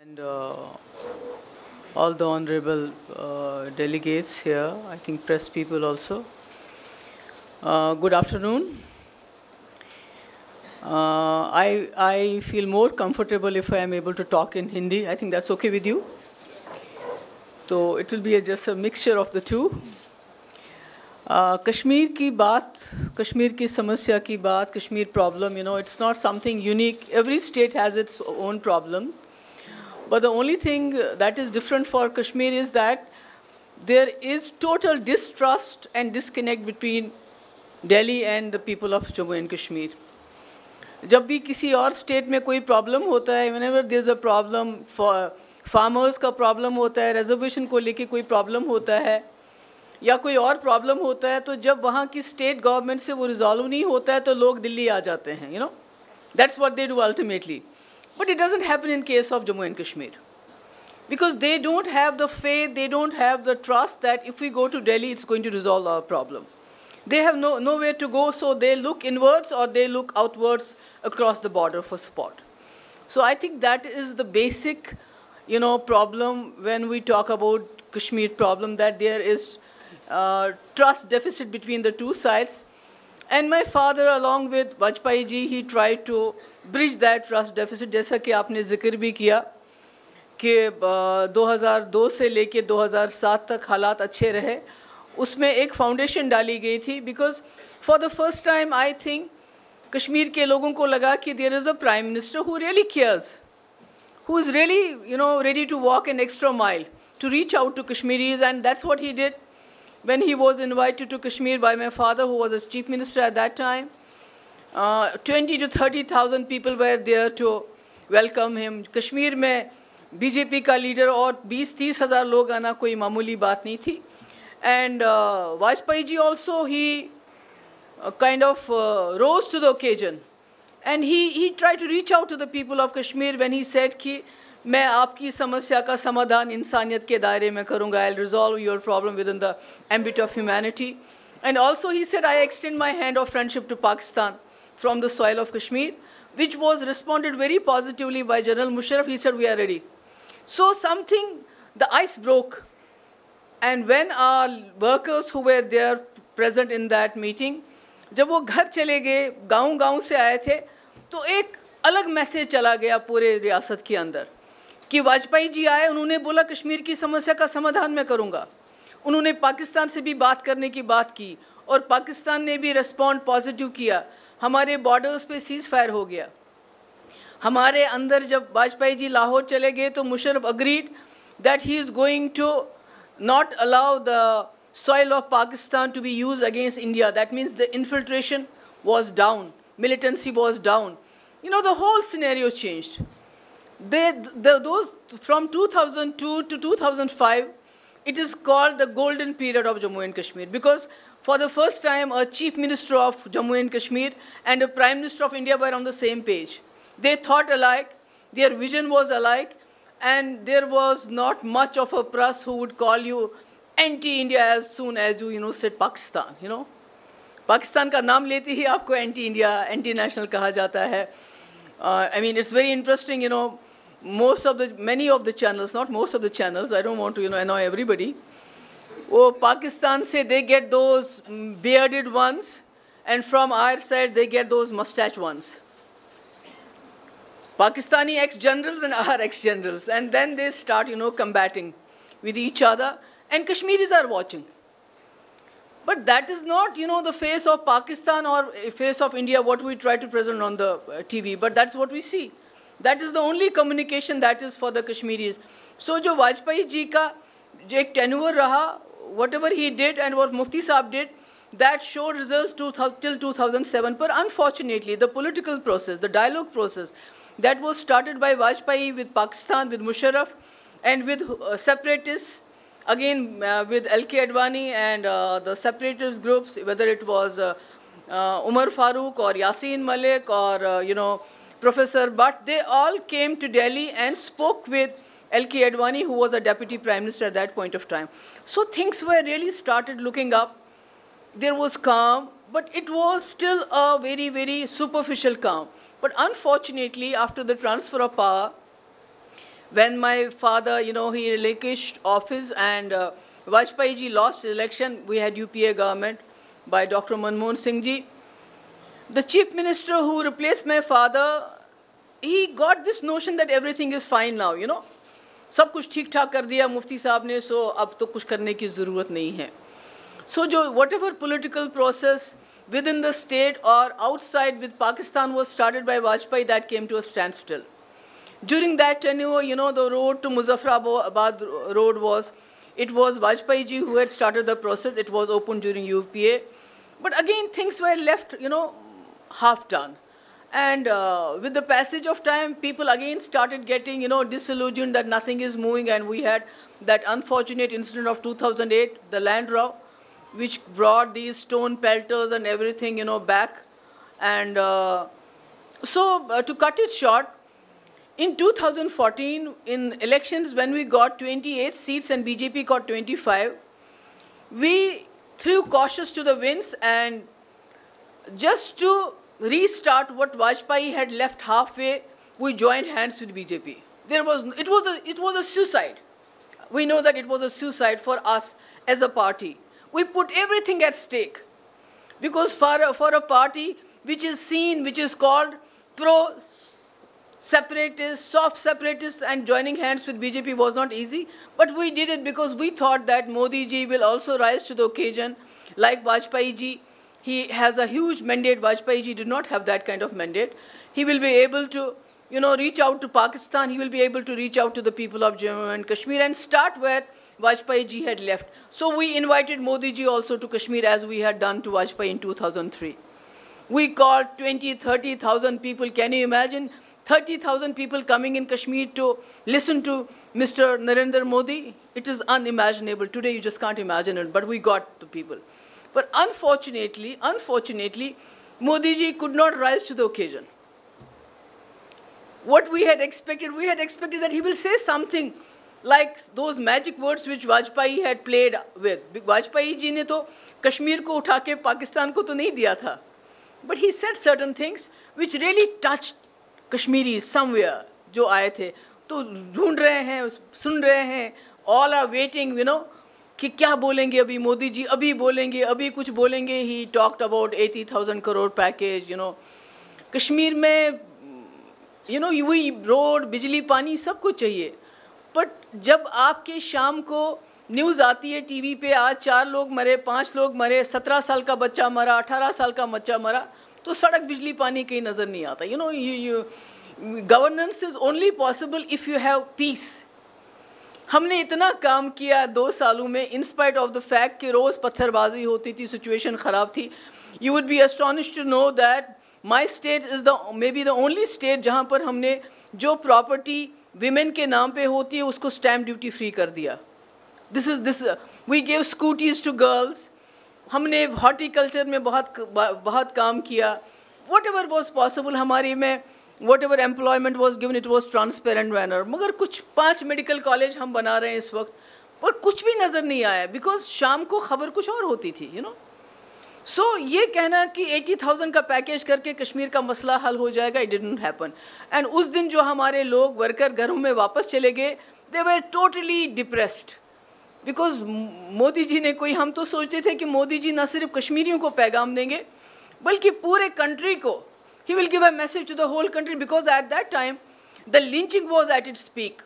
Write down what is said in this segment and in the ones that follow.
And all the honorable delegates here, I think press people also. Good afternoon. I feel more comfortable if I am able to talk in Hindi. I think that's okay with you. So it will be just a mixture of the two. Kashmir की बात, Kashmir की समस्या की बात, Kashmir problem, it's not something unique. Every state has its own problems. But the only thing that is different for Kashmir is that there is total distrust and disconnect between Delhi and the people of Jammu and Kashmir. जब भी किसी और state में कोई problem होता है, whenever there is a problem for farmers का problem होता है, रिजर्वेशन को लेके कोई प्रॉब्लम होता है या कोई और प्रॉब्लम होता है, तो जब वहाँ की स्टेट गवर्नमेंट से वो रिजॉल्व नहीं होता है तो लोग दिल्ली आ जाते हैं, That's what they do ultimately. But it doesn't happen in case of Jammu and Kashmir. Because they don't have the faith, they don't have the trust that if we go to Delhi, it's going to resolve our problem. They have nowhere to go, so they look inwards or they look outwards across the border for support. So I think that is the basic, problem when we talk about Kashmir problem, that there is trust deficit between the two sides. And my father, along with Vajpayee ji, he tried to bridge that trust deficit, जैसा कि आपने जिक्र भी किया कि 2002 से लेके 2007 तक हालात अच्छे रहे. उसमें एक फाउंडेशन डाली गई थी because for the first time I think Kashmir के लोगों को लगा कि there is a prime minister who really cares, who is really ready to walk an extra mile to reach out to Kashmiris, and that's what he did. When he was invited to Kashmir by my father, who was as chief minister at that time, 20 to 30,000 people were there to welcome him. Kashmir में BJP का leader और 20-30 हज़ार लोग आना कोई मामूली बात नहीं थी. And Vajpayee ji also, he kind of rose to the occasion. And he tried to reach out to the people of Kashmir when he said कि मैं आपकी समस्या का समाधान इंसानियत के दायरे में करूँगा. I'll resolve your problem within the ambit of humanity. And also he said, I extend my hand of friendship to Pakistan from the soil of Kashmir, which was responded very positively by General Musharraf. He said, we are ready. So the ice broke. And when our workers who were there present in that meeting, जब वो घर चले गए, गाँव से आए थे, तो एक अलग मैसेज चला गया पूरे रियासत के अंदर कि वाजपेयी जी आए, उन्होंने बोला कश्मीर की समस्या का समाधान मैं करूँगा. उन्होंने पाकिस्तान से भी बात करने की बात की और पाकिस्तान ने भी रिस्पॉन्ड पॉजिटिव किया. हमारे बॉर्डर्स पे सीज़ फायर हो गया. हमारे अंदर जब वाजपेयी जी लाहौर चले गए तो Musharraf agreed that he is going to not allow the soil of Pakistan to be used against India. That means the infiltration was down, militancy was down. The whole scenario changed. Those from 2002 to 2005, it is called the golden period of Jammu and Kashmir, because for the first time a chief minister of Jammu and Kashmir and a prime minister of India were on the same page. They thought alike, their vision was alike, and there was not much of a press who would call you anti-India as soon as you said Pakistan. Pakistan का नाम लेते ही आपको anti-India, anti-national कहा जाता है. I mean, it's very interesting, many of the channels, not most of the channels, I don't want to annoy everybody. Oh, Pakistan say they get those bearded ones, and from our side they get those mustache ones. Pakistani ex-generals and our ex-generals, and then they start, combating with each other, and Kashmiris are watching. But that is not, the face of Pakistan or face of India, what we try to present on the TV, but that's what we see. That is the only communication that is for the Kashmiris. So, जो वाजपेयी जी का जो एक tenure रहा, whatever he did and what Mufti Saab did, that showed results till 2007. But unfortunately, the political process, the dialogue process, that was started by Vajpayee with Pakistan, with Musharraf, and with separatists, again with L.K. Advani and the separatist groups, whether it was Umar Farooq or Yasin Malik or, Professor Butt, they all came to Delhi and spoke with L.K. Advani, who was a deputy prime minister at that point of time. So things were really started looking up. There was calm, but it was still a very, very superficial calm. But unfortunately, after the transfer of power, when my father, he relinquished office and Vajpayee ji lost election, we had UPA government by Dr. Manmohan Singh ji. The chief minister who replaced my father, he got this notion that everything is fine now, सब कुछ ठीक ठाक कर दिया मुफ्ती साहब ने, so अब तो कुछ करने की ज़रूरत नहीं है. So whatever political process within the state or outside with Pakistan was started by Vajpayee, that came to a standstill. During that tenure, the road to Muzaffarabad road was Vajpayee ji who had started the process. It was opened during UPA. But again, things were left, half done. And with the passage of time, people again started getting, disillusioned that nothing is moving. And we had that unfortunate incident of 2008, the land row, which brought these stone pelters and everything, back. And so to cut it short, in 2014, in elections, when we got 28 seats and BJP got 25, we threw caution to the winds, and just to restart what Vajpayee had left halfway, we joined hands with BJP. It was a suicide. We know that it was a suicide for us as a party. We put everything at stake, because for a party which is seen, which is called pro-separatists, soft separatists, and joining hands with BJP was not easy. But we did it because we thought that Modi ji will also rise to the occasion, like Vajpayee ji. He has a huge mandate. Vajpayee ji did not have that kind of mandate. He will be able to, reach out to Pakistan. He will be able to reach out to the people of Jammu and Kashmir and start where Vajpayee ji had left. So we invited Modi ji also to Kashmir, as we had done to Vajpayee in 2003. We called 20, 30,000 people. Can you imagine 30,000 people coming in Kashmir to listen to Mr. Narendra Modi? It is unimaginable. Today you just can't imagine it, but we got the people. But unfortunately, Modi ji could not rise to the occasion. What we had expected that he will say something like those magic words which Vajpayee had played with. Vajpayee ji ne to Kashmir ko utha ke Pakistan ko to nahi diya tha. But he said certain things which really touched Kashmiris somewhere, जो आए थे. तो ढूंढ रहे हैं, सुन रहे हैं, all are waiting, कि क्या बोलेंगे अभी मोदी जी, अभी बोलेंगे, अभी कुछ बोलेंगे. He talked about 80,000 crore package, Kashmir में, वही रोड, बिजली, पानी सब कुछ चाहिए. बट जब आपके शाम को न्यूज़ आती है टीवी पे, आज 4 लोग मरे, 5 लोग मरे, 17 साल का बच्चा मरा, 18 साल का बच्चा मरा, तो सड़क, बिजली, पानी कहीं नज़र नहीं आता. Governance is only possible if you have peace. हमने इतना काम किया 2 सालों में, in spite of the fact कि रोज़ पत्थरबाजी होती थी, सिचुएशन ख़राब थी. You would be astonished to know that my state is may be the only state जहाँ पर हमने जो प्रॉपर्टी विमेन के नाम पे होती है उसको स्टैम्प ड्यूटी फ्री कर दिया. This we give scooties to girls. हमने हॉर्टिकल्चर में बहुत काम किया. वट एवर वॉज पॉसिबल हमारी में, whatever employment was given, it was transparent manner. मगर कुछ 5 मेडिकल कॉलेज हम बना रहे हैं इस वक्त, पर कुछ भी नज़र नहीं आया, बिकॉज शाम को खबर कुछ और होती थी. सो ये कहना कि 80,000 का पैकेज करके कश्मीर का मसला हल हो जाएगा, इट डिडंट हैपन. एंड उस दिन जो हमारे लोग वर्कर घरों में वापस चले गए, they were totally depressed, because Modi ji ने हम तो सोचते थे कि मोदी जी न सिर्फ कश्मीरियों को पैगाम देंगे बल्कि पूरे कंट्री को. He will give a message to the whole country, because at that time the lynching was at its peak.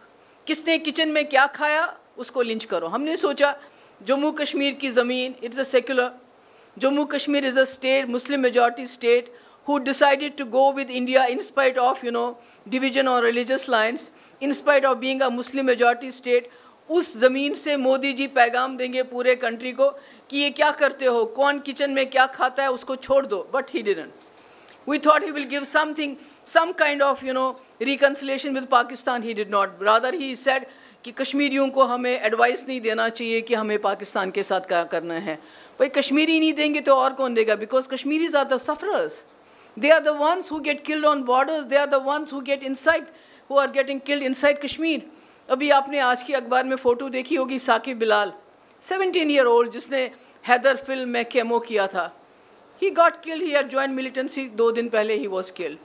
किसने किचन में क्या खाया उसको लिंच करो. हमने सोचा जम्मू कश्मीर की ज़मीन, it's a secular, Jammu Kashmir is a state, Muslim majority state, who decided to go with India in spite of, division on religious lines, in spite of being a Muslim majority state. उस ज़मीन से मोदी जी पैगाम देंगे पूरे country को कि ये क्या करते हो, कौन किचन में क्या खाता है उसको छोड़ दो. But he didn't. We thought he will give something, some kind of, reconciliation with Pakistan. He did not. Rather, he said कि कश्मीरियों को हमें एडवाइस नहीं देना चाहिए कि हमें पाकिस्तान के साथ क्या करना है. भाई कश्मीरी नहीं देंगे तो और कौन देगा? Because Kashmiris are the sufferers. They are the ones who get killed on borders. They are the ones who are getting killed inside Kashmir. अभी आपने आज की अखबार में फ़ोटो देखी होगी, साकिब बिलाल, 17-year-old, जिसने हैदर फिल्म में केमो किया था. He got killed. He had joined militancy. 2 दिन पहले he was killed.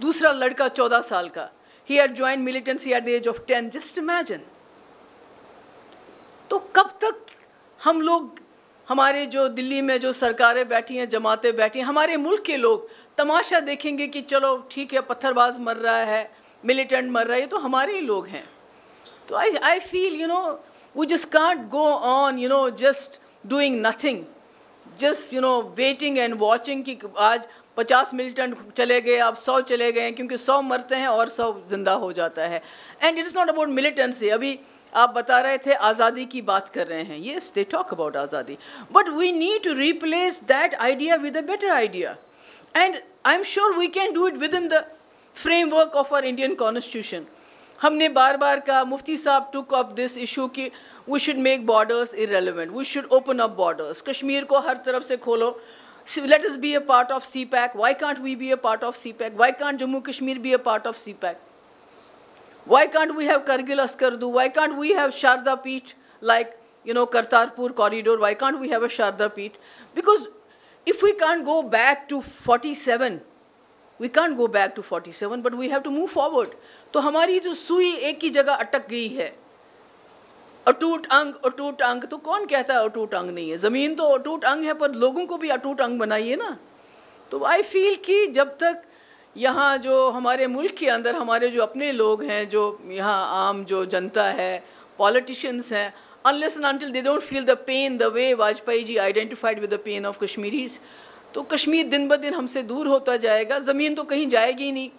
दूसरा लड़का 14 साल का. he had joined militancy at the age of 10. Just imagine. तो कब तक हम लोग, हमारे जो दिल्ली में जो सरकारें बैठी हैं, जमातें बैठी हैं, हमारे मुल्क के लोग तमाशा देखेंगे कि चलो ठीक है, पत्थरबाज मर रहा है, मिलिटेंट मर रहा है, ये तो हमारे ही लोग हैं. तो I feel, you know, we just can't go on, you know, just doing nothing, just, you know, waiting and watching कि आज 50 मिलिटेंट चले गए, अब 100 चले गए, क्योंकि 100 मरते हैं और 100 जिंदा हो जाता है. And it is not about militancy. अभी आप बता रहे थे आज़ादी की बात कर रहे हैं. येस, दे टॉक अबाउट आज़ादी, but we need to replace that idea with a better idea. And I am sure we can do it within the framework of our Indian constitution. हमने बार बार कहा, Mufti Sahab took up this issue कि we should make borders irrelevant, we should open up borders, Kashmir को हर तरफ से खोलो. Let us be a part of CPAC. Why can't we be a part of CPAC? Why can't Jammu Kashmir be a part of CPAC? Why can't we have Kargil Askardu? Why can't we have Sharda Peeth, like, you know, Kartarpur corridor? Why can't we have a Sharda Peeth? Because if we can't go back to 47, we can't go back to 47, but we have to move forward. तो हमारी जो सुई एक ही जगह अटक गई है, अटूट अंग, तो कौन कहता है अटूट अंग नहीं है? ज़मीन तो अटूट अंग है, पर लोगों को भी अटूट अंग बनाइए ना. तो आई फील कि जब तक यहाँ जो हमारे मुल्क के अंदर हमारे जो अपने लोग हैं, जो यहाँ आम जो जनता है, पॉलिटिशियंस हैं, unless and until they don't feel the pain the way Vajpayee ji identified with the pain of Kashmiris, तो कश्मीर दिन ब दिन हमसे दूर होता जाएगा. ज़मीन तो कहीं जाएगी ही नहीं,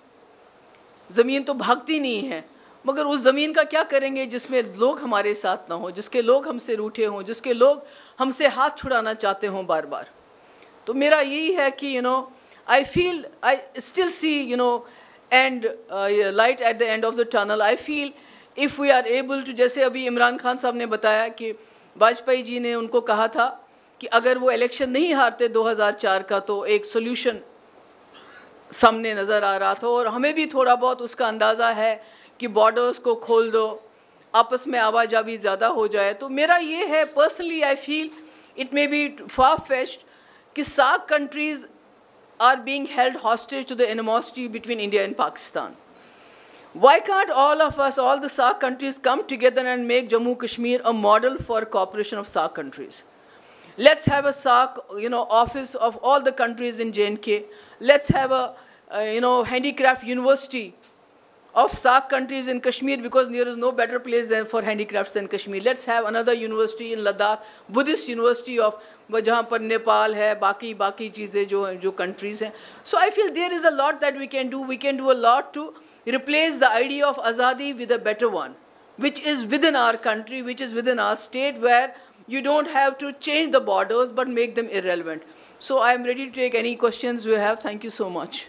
ज़मीन तो भागती नहीं है, मगर उस ज़मीन का क्या करेंगे जिसमें लोग हमारे साथ ना हो, जिसके लोग हमसे रूठे हों, जिसके लोग हमसे हाथ छुड़ाना चाहते हों बार बार. तो मेरा यही है कि you know I feel, I still see you know and light at the end of the tunnel. I feel if we are able to, जैसे अभी इमरान खान साहब ने बताया कि वाजपेयी जी ने उनको कहा था कि अगर वो इलेक्शन नहीं हारते 2004 का तो एक सोल्यूशन सामने नज़र आ रहा था, और हमें भी थोड़ा बहुत उसका अंदाज़ा है कि बॉर्डर्स को खोल दो, आपस में आवाजावी ज़्यादा हो जाए. तो मेरा ये है, personally I feel it may be far fetched कि SAARC countries are being held hostage to the animosity between India and Pakistan. Why can't all of us, all the SAARC countries, come together and make Jammu Kashmir a model for cooperation of SAARC countries? Let's have a SAARC, you know, office of all the countries in J&K. Let's have a, you know, handicraft university of SAARC countries in Kashmir, because there is no better place than for handicrafts than Kashmir. Let's have another university in Ladakh, Buddhist university of जहाँ पर नेपाल है, बाकी चीज़ें जो countries हैं. So I feel there is a lot that we can do. We can do a lot to replace the idea of Azadi with a better one, which is within our country, which is within our state, where you don't have to change the borders but make them irrelevant. So I am ready to take any questions you have. Thank you so much.